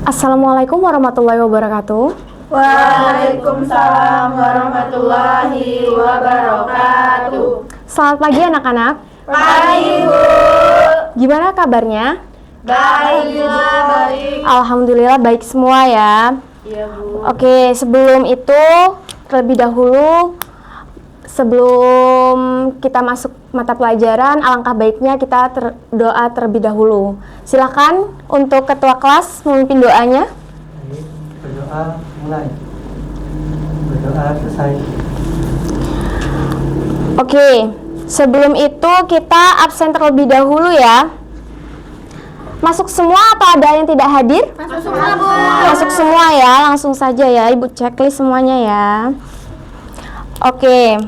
Assalamualaikum warahmatullahi wabarakatuh. Waalaikumsalam warahmatullahi wabarakatuh. Selamat pagi anak-anak. Pagi, Bu. Gimana kabarnya? Baik, baik. Alhamdulillah baik semua ya. Iya, Bu. Oke, sebelum itu terlebih dahulu sebelum kita masuk mata pelajaran, alangkah baiknya kita doa terlebih dahulu. Silakan untuk ketua kelas memimpin doanya. Baik, berdoa mulai. Berdoa selesai. Oke, sebelum itu kita absen terlebih dahulu ya. Masuk semua atau ada yang tidak hadir? Masuk semua, Bu. Masuk semua ya, langsung saja ya, Ibu checklist semuanya ya. Oke.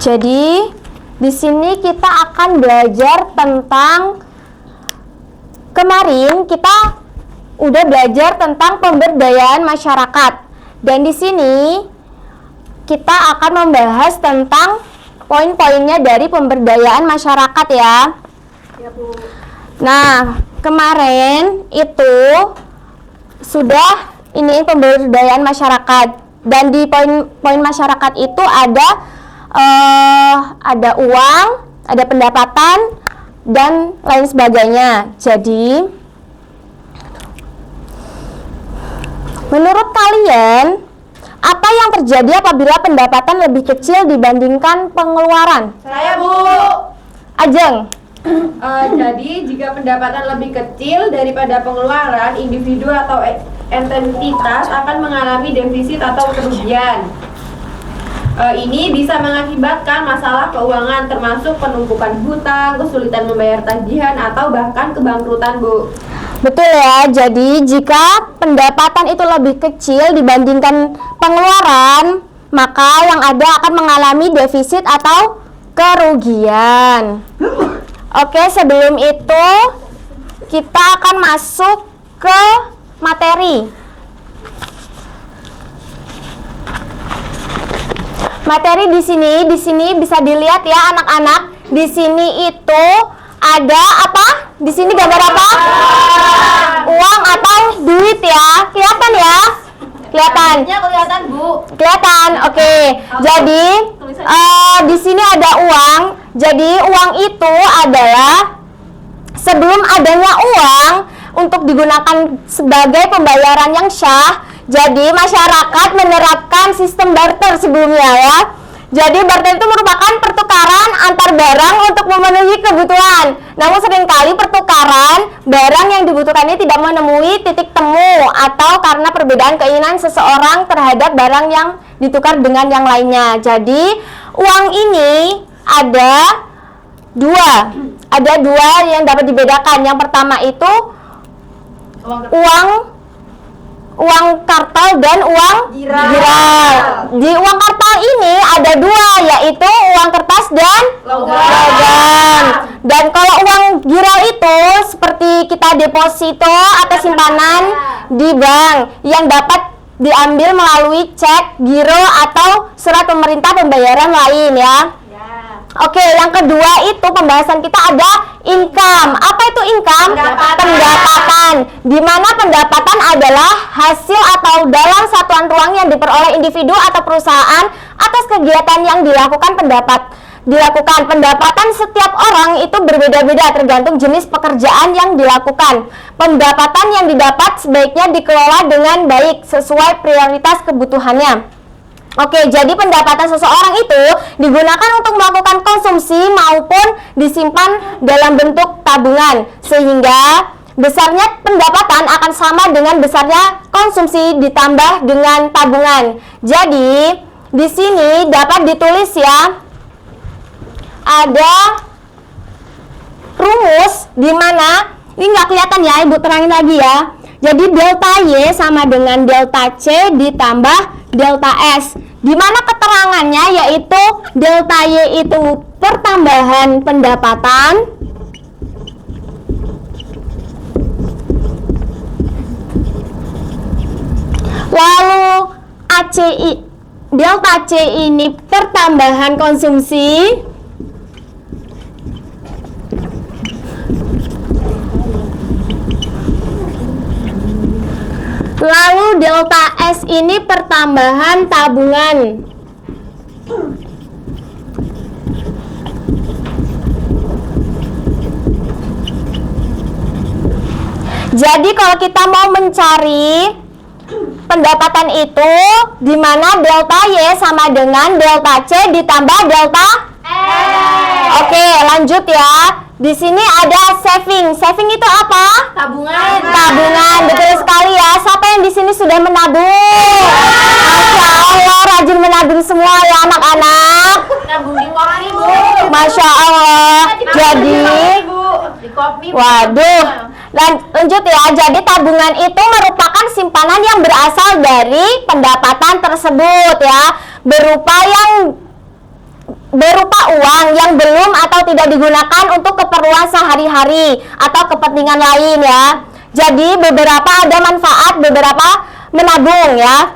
Jadi, di sini kita akan belajar tentang kemarin kita udah belajar tentang pemberdayaan masyarakat. Dan di sini kita akan membahas tentang poin-poinnya dari pemberdayaan masyarakat ya. Ya, Bu. Nah, kemarin itu sudah ini pemberdayaan masyarakat, dan di poin masyarakat itu ada uang, ada pendapatan, dan lain sebagainya. Jadi, menurut kalian, apa yang terjadi apabila pendapatan lebih kecil dibandingkan pengeluaran? Saya, Bu. Ajeng. Jadi, jika pendapatan lebih kecil daripada pengeluaran, individu atau entitas akan mengalami defisit atau kerugian. Ini bisa mengakibatkan masalah keuangan termasuk penumpukan hutang, kesulitan membayar tagihan, atau bahkan kebangkrutan, Bu. Betul ya, jadi jika pendapatan itu lebih kecil dibandingkan pengeluaran, maka yang ada akan mengalami defisit atau kerugian. Oke, sebelum itu kita akan masuk ke materi. Materi di sini bisa dilihat ya anak-anak. Di sini itu ada apa? Di sini gambar apa? Uang atau duit ya. Kelihatan ya? Kelihatan. Kelihatan, Bu. Kelihatan. Oke. Jadi di sini ada uang. Jadi uang itu adalah sebelum adanya uang untuk digunakan sebagai pembayaran yang syah. Jadi masyarakat menerapkan sistem barter sebelumnya ya. Jadi barter itu merupakan pertukaran antar barang untuk memenuhi kebutuhan. Namun seringkali pertukaran barang yang dibutuhkan ini tidak menemui titik temu atau karena perbedaan keinginan seseorang terhadap barang yang ditukar dengan yang lainnya. Jadi uang ini ada dua yang dapat dibedakan. Yang pertama itu uang kartal dan uang giral. Di uang kartal ini ada dua, yaitu uang kertas dan logam. Dan kalau uang giral itu seperti kita deposito atau simpanan di bank yang dapat diambil melalui cek, giro atau surat pemerintah pembayaran lain ya. Oke, yang kedua itu pembahasan kita ada income. Apa itu income? Pendapatan. Di mana pendapatan adalah hasil atau dalam satuan ruang yang diperoleh individu atau perusahaan atas kegiatan yang dilakukan Pendapatan setiap orang itu berbeda-beda tergantung jenis pekerjaan yang dilakukan. Pendapatan yang didapat sebaiknya dikelola dengan baik sesuai prioritas kebutuhannya. Oke, jadi pendapatan seseorang itu digunakan untuk melakukan konsumsi maupun disimpan dalam bentuk tabungan, sehingga besarnya pendapatan akan sama dengan besarnya konsumsi ditambah dengan tabungan. Jadi, di sini dapat ditulis ya, ada rumus di mana ini nggak kelihatan ya, Ibu terangin lagi ya. Jadi delta Y sama dengan delta C ditambah delta S. Di mana keterangannya yaitu delta Y itu pertambahan pendapatan lalu delta C ini pertambahan konsumsi Lalu delta S ini pertambahan tabungan. Jadi kalau kita mau mencari pendapatan itu, di mana delta Y sama dengan delta C ditambah delta Oke, lanjut ya. Di sini ada saving. Saving itu apa? Tabungan. Tabungan, betul sekali ya. Siapa yang di sini sudah menabung? Masya Allah, rajin menabung semua ya anak-anak. Nabung di kopi, Bu. Masya Allah. Jadi, Di kopi. waduh. Lanjut ya. Jadi tabungan itu merupakan simpanan yang berasal dari pendapatan tersebut ya. Berupa uang yang belum atau tidak digunakan untuk keperluan sehari-hari atau kepentingan lain ya. Jadi beberapa ada manfaat, beberapa menabung ya.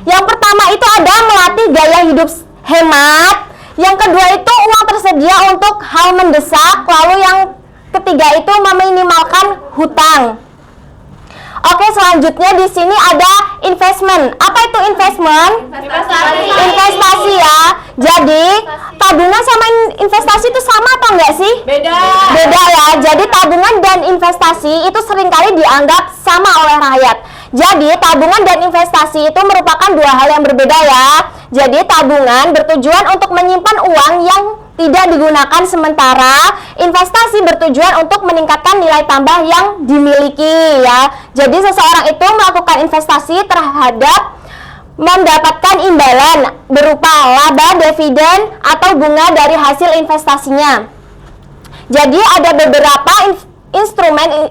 Yang pertama itu ada melatih gaya hidup hemat. Yang kedua itu uang tersedia untuk hal mendesak. Lalu yang ketiga itu meminimalkan hutang. Oke, selanjutnya di sini ada investment. Apa itu investment? Investasi ya. Jadi tabungan sama investasi itu sama apa enggak sih? Beda. Beda ya. Jadi tabungan dan investasi itu seringkali dianggap sama oleh rakyat. Jadi tabungan dan investasi itu merupakan dua hal yang berbeda ya. Jadi tabungan bertujuan untuk menyimpan uang yang tidak digunakan, sementara investasi bertujuan untuk meningkatkan nilai tambah yang dimiliki ya. Jadi seseorang itu melakukan investasi terhadap mendapatkan imbalan berupa laba, dividen atau bunga dari hasil investasinya. Jadi ada beberapa instrumen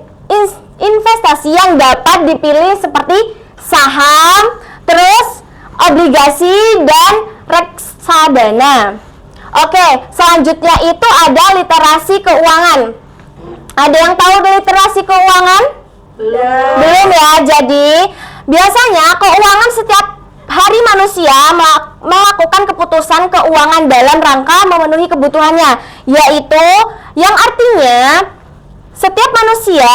investasi yang dapat dipilih seperti saham, terus obligasi dan reksadana. Oke, selanjutnya itu ada literasi keuangan. Ada yang tahu literasi keuangan? Belum ya. Jadi biasanya keuangan setiap hari manusia melakukan keputusan keuangan dalam rangka memenuhi kebutuhannya, yaitu yang artinya setiap manusia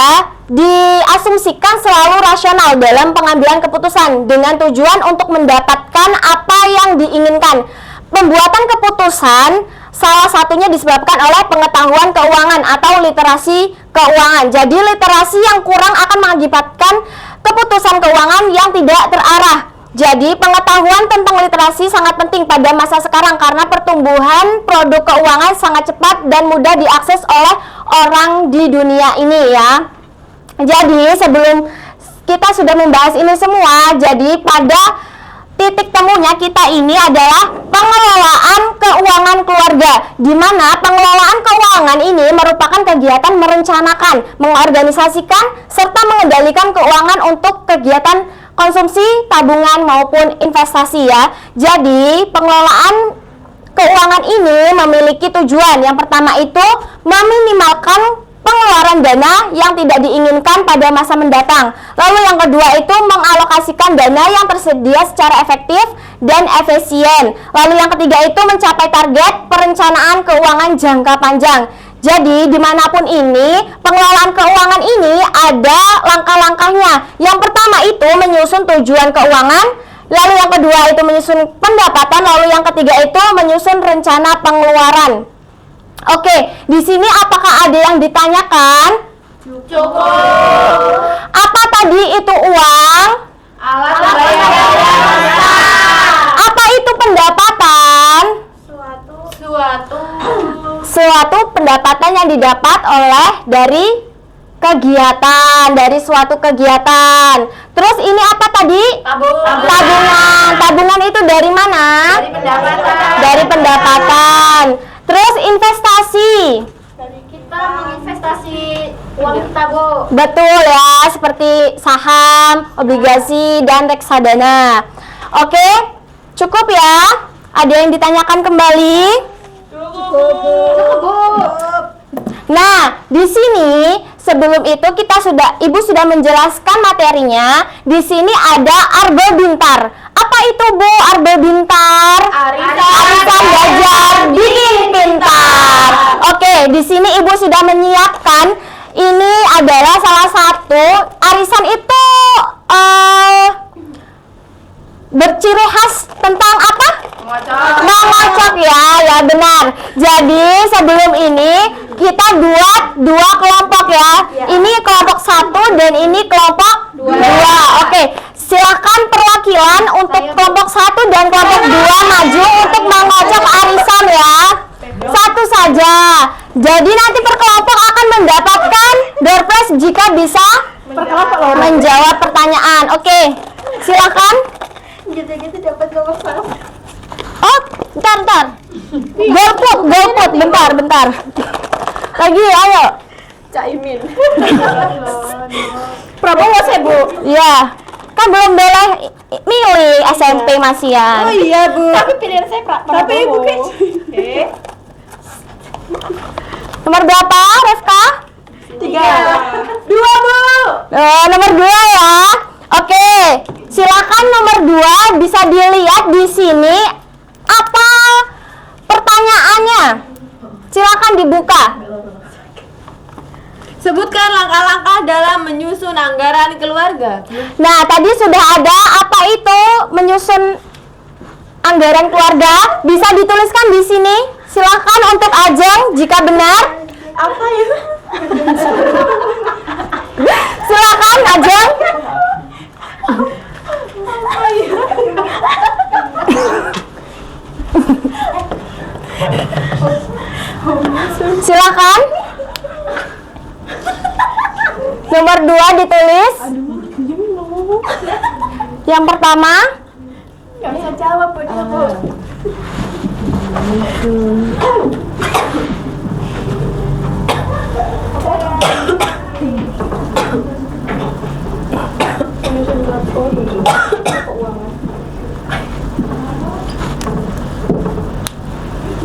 diasumsikan selalu rasional dalam pengambilan keputusan dengan tujuan untuk mendapatkan apa yang diinginkan. Pembuatan keputusan salah satunya disebabkan oleh pengetahuan keuangan atau literasi keuangan. Jadi literasi yang kurang akan mengakibatkan keputusan keuangan yang tidak terarah. Jadi pengetahuan tentang literasi sangat penting pada masa sekarang karena pertumbuhan produk keuangan sangat cepat dan mudah diakses oleh orang di dunia ini ya. Jadi sebelum kita sudah membahas ini semua, jadi pada titik temunya kita ini adalah pengelolaan keuangan keluarga, di mana pengelolaan keuangan ini merupakan kegiatan merencanakan, mengorganisasikan, serta mengendalikan keuangan untuk kegiatan konsumsi, tabungan maupun investasi ya. Jadi pengelolaan keuangan ini memiliki tujuan. Yang pertama itu meminimalkan pengeluaran dana yang tidak diinginkan pada masa mendatang. Lalu yang kedua itu mengalokasikan dana yang tersedia secara efektif dan efisien. Lalu yang ketiga itu mencapai target perencanaan keuangan jangka panjang. Jadi dimanapun ini, pengelolaan keuangan ini ada langkah-langkahnya. Yang pertama itu menyusun tujuan keuangan, lalu yang kedua itu menyusun pendapatan, lalu yang ketiga itu menyusun rencana pengeluaran. Oke, di sini apakah ada yang ditanyakan? Cukup. Apa tadi itu uang? Alat pembayaran. Apa itu pendapatan? Suatu pendapatan yang didapat oleh dari kegiatan, dari suatu kegiatan. Terus ini apa tadi? Tabungan. Tabungan itu dari mana? Dari pendapatan. Dari pendapatan. Terus investasi. Dari kita menginvestasi uang kita, Bu. Betul ya, seperti saham, obligasi, dan reksadana. Oke, cukup ya? Ada yang ditanyakan kembali? Cukup, Bu. Nah, di sini sebelum itu Ibu sudah menjelaskan materinya. Di sini ada Arbel Bintar. Apa itu Bu Arbel Bintar? Arisan belajar bikin pintar. Oke, di sini Ibu sudah menyiapkan. Ini adalah salah satu arisan itu berciri khas tentang apa? Mengocok ya benar. Jadi sebelum ini kita buat dua kelompok ya. Ini kelompok 1 dan ini kelompok 2. Oke, silakan perwakilan untuk kelompok 1 dan kelompok 2 maju untuk mengocok arisan ya. Satu saja. Jadi nanti per kelompok akan mendapatkan door prize jika bisa menjawab pertanyaan. Oke, silakan. Gitu dapat kelompok 1. Oh, bentar. Golput, bentar. Lagi, ayo. Caimin. Prabowo saya, Bu. Iya. Kan belum boleh milih SMP masih ya. Oh iya, Bu. Tapi pilihan saya Prabowo. Tapi Ibu Nomor berapa, Refka? 3. 2, Bu. Nomor 2 ya. Oke, silakan nomor 2 bisa dilihat di sini apa pertanyaannya. Silakan dibuka. Sebutkan langkah-langkah dalam menyusun anggaran keluarga. Nah, tadi sudah ada apa itu menyusun anggaran keluarga. Bisa dituliskan di sini. Silakan untuk Ajeng jika benar. Apa ya? Silakan Ajeng. Silakan. Nomor 2 ditulis. Yang pertama. Gak bisa jawab, Bu.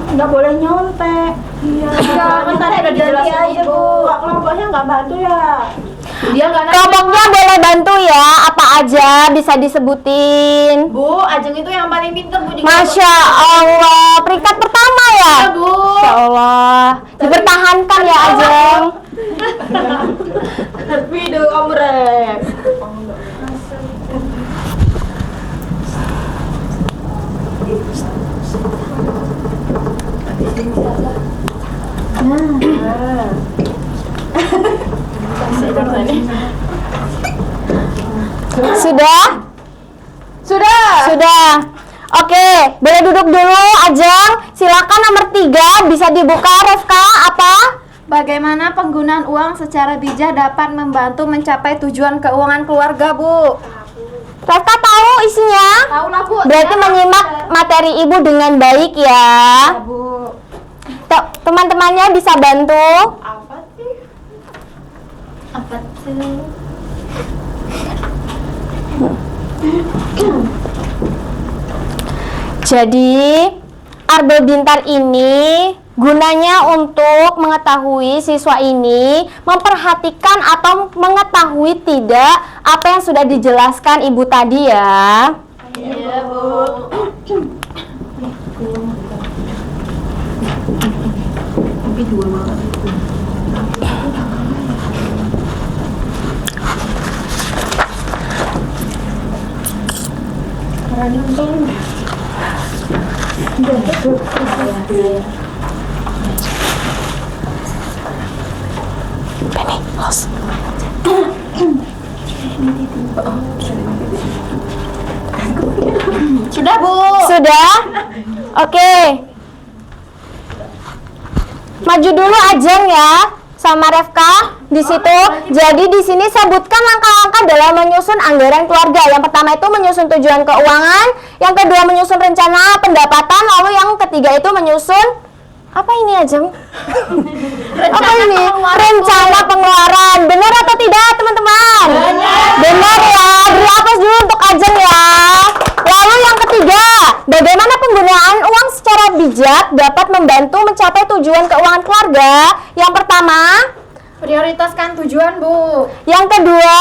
Nggak boleh nyontek. Iya, kan tadi udah dijelasin aja, Bu. Kelompoknya nggak bantu ya. Dia nggak Kelompoknya boleh bantu ya. Apa aja bisa disebutin. Bu, Ajeng itu yang paling pintar, Bu. Masya Allah, peringkat pertama ya. Iya, Bu. Masya Allah, dipertahankan ya Ajeng. Video omrek. Sudah. Oke, boleh duduk dulu Ajeng. Silakan nomor 3 bisa dibuka, Refka. Apa? Bagaimana penggunaan uang secara bijak dapat membantu mencapai tujuan keuangan keluarga, Bu? Refka tahu isinya? Tahu lah, Bu. Berarti menyimak materi Ibu dengan baik ya. Bu. Teman-temannya bisa bantu. Apa sih? Apa sih? Jadi, Arbel Bintar ini gunanya untuk mengetahui siswa ini memperhatikan atau mengetahui tidak apa yang sudah dijelaskan Ibu tadi ya. Iya, Bu. Sudah, Bu. Sudah? Oke. Maju dulu Ajeng ya sama Refka di situ. Jadi di sini sebutkan langkah-langkah dalam menyusun anggaran keluarga. Yang pertama itu menyusun tujuan keuangan, yang kedua menyusun rencana pendapatan, lalu yang ketiga itu menyusun apa ini Ajeng? Apa ini? Rencana pengeluaran. Benar atau tidak teman-teman? Benar ya. Beri aplaus dulu untuk Ajeng ya. Lalu yang ketiga, bagaimana penggunaan uang secara bijak dapat membantu mencapai tujuan keuangan keluarga? Yang pertama, Prioritaskan tujuan, Bu. yang kedua,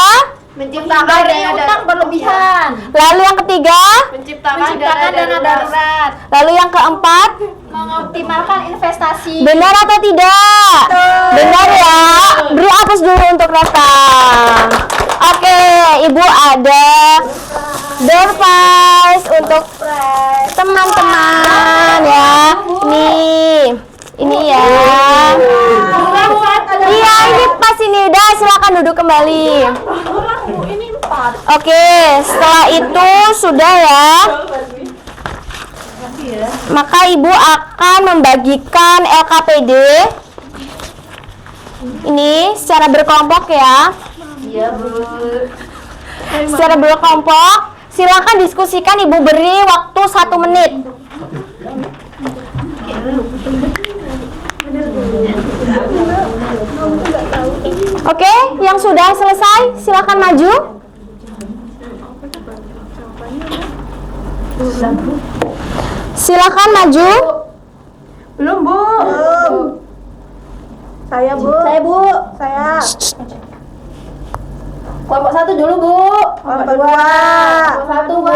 Menciptakan Hindari utang berlebihan. lalu yang ketiga, Menciptakan Dana darurat. lalu yang keempat. Mengoptimalkan investasi. Benar atau tidak? Benar ya. Beri aplaus dulu untuk Refka. Oke, Ibu ada door prize untuk teman-teman ya. Ini ya. Iya, ini pas ini udah, silakan duduk kembali. Oke, setelah itu sudah ya. Maka Ibu akan membagikan LKPD ini secara berkelompok ya. Iya, Bu. Secara berkelompok, silakan diskusikan. Ibu beri waktu 1 menit. Oke, yang sudah selesai silakan maju. Silakan maju. Belum, Bu. Saya, Bu. Saya. Kelompok 1 dulu, Bu. Kelompok 2. Kelompok 1, Bu.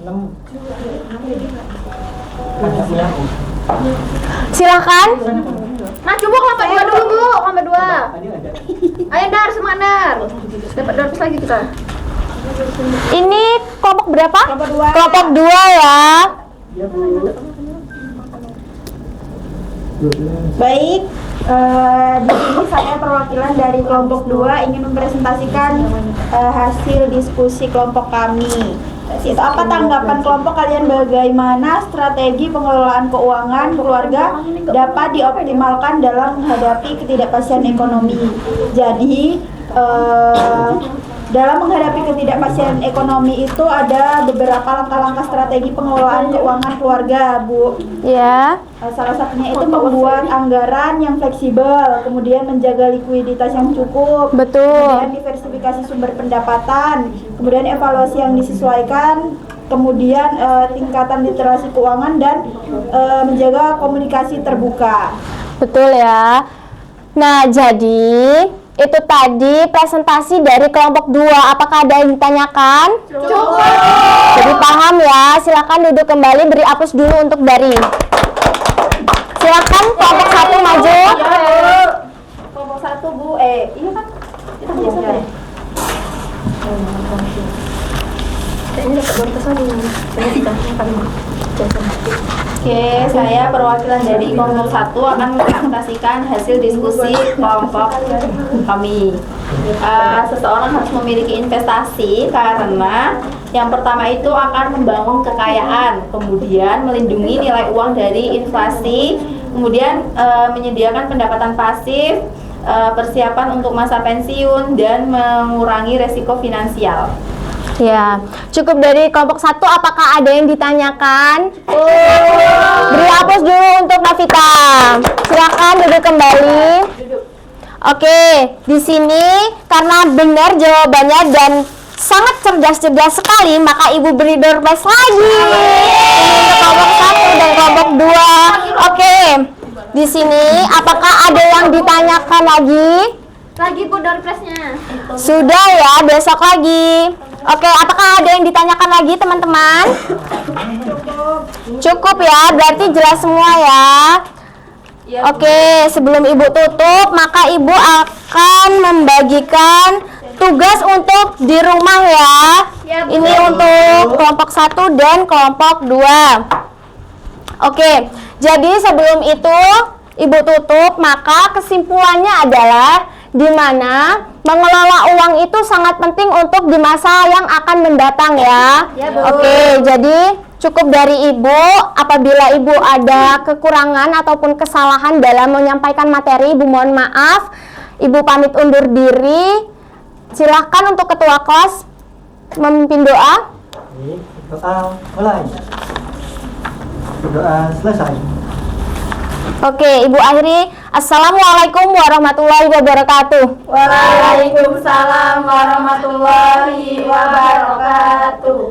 6. Silakan. Maju, Bu, kelompok 2 dulu, Bu. Kelompok 2. Ayo, Dar, semua Dar. Dapat 2 lagi kita. Ini kelompok berapa? Kelompok 2. Kelompok 2 ya. Iya, Bu. Baik, di sini saya perwakilan dari kelompok 2 ingin mempresentasikan hasil diskusi kelompok kami. Itu apa tanggapan kelompok kalian, bagaimana strategi pengelolaan keuangan keluarga dapat dioptimalkan dalam menghadapi ketidakpastian ekonomi. Jadi dalam menghadapi ketidakpastian ekonomi itu ada beberapa langkah-langkah strategi pengelolaan keuangan keluarga, Bu. Ya. Salah satunya itu membuat anggaran yang fleksibel, kemudian menjaga likuiditas yang cukup, Betul. kemudian diversifikasi sumber pendapatan, kemudian evaluasi yang disesuaikan, kemudian tingkatan literasi keuangan dan menjaga komunikasi terbuka. Betul ya. Nah, jadi itu tadi presentasi dari kelompok 2. Apakah ada yang ditanyakan? Cukup. Jadi paham ya. Silakan duduk kembali, beri apus dulu untuk Dari. Silakan kelompok 1 maju. Kelompok 1, Bu. Iya kan? Kita biasa ya. Oke, saya perwakilan dari kelompok 1 akan mempresentasikan hasil diskusi kelompok kami. Seseorang harus memiliki investasi karena yang pertama itu akan membangun kekayaan, kemudian melindungi nilai uang dari inflasi, kemudian menyediakan pendapatan pasif, persiapan untuk masa pensiun, dan mengurangi resiko finansial. Ya, cukup dari kelompok 1. Apakah ada yang ditanyakan? Beri apus dulu untuk Navita. Silakan duduk kembali. Oke, di sini karena benar jawabannya dan sangat cerdas sekali, maka Ibu beri door prize lagi. Ini untuk kelompok 1 dan kelompok 2. Oke, di sini apakah ada yang ditanyakan lagi? Lagi, Bu, door prize-nya. Sudah ya, besok lagi. Oke, apakah ada yang ditanyakan lagi teman-teman? Cukup ya, berarti jelas semua ya. Oke, sebelum Ibu tutup, maka Ibu akan membagikan tugas untuk di rumah ya. Ini untuk kelompok 1 dan kelompok 2. Oke, jadi sebelum itu Ibu tutup, maka kesimpulannya adalah di mana mengelola uang itu sangat penting untuk di masa yang akan mendatang ya. Oke, jadi cukup dari Ibu. Apabila Ibu ada kekurangan ataupun kesalahan dalam menyampaikan materi, Ibu mohon maaf. Ibu pamit undur diri. Silahkan untuk ketua kelas memimpin doa. Doa mulai. Doa selesai. Oke, Ibu akhiri. Assalamualaikum warahmatullahi wabarakatuh. Waalaikumsalam warahmatullahi wabarakatuh.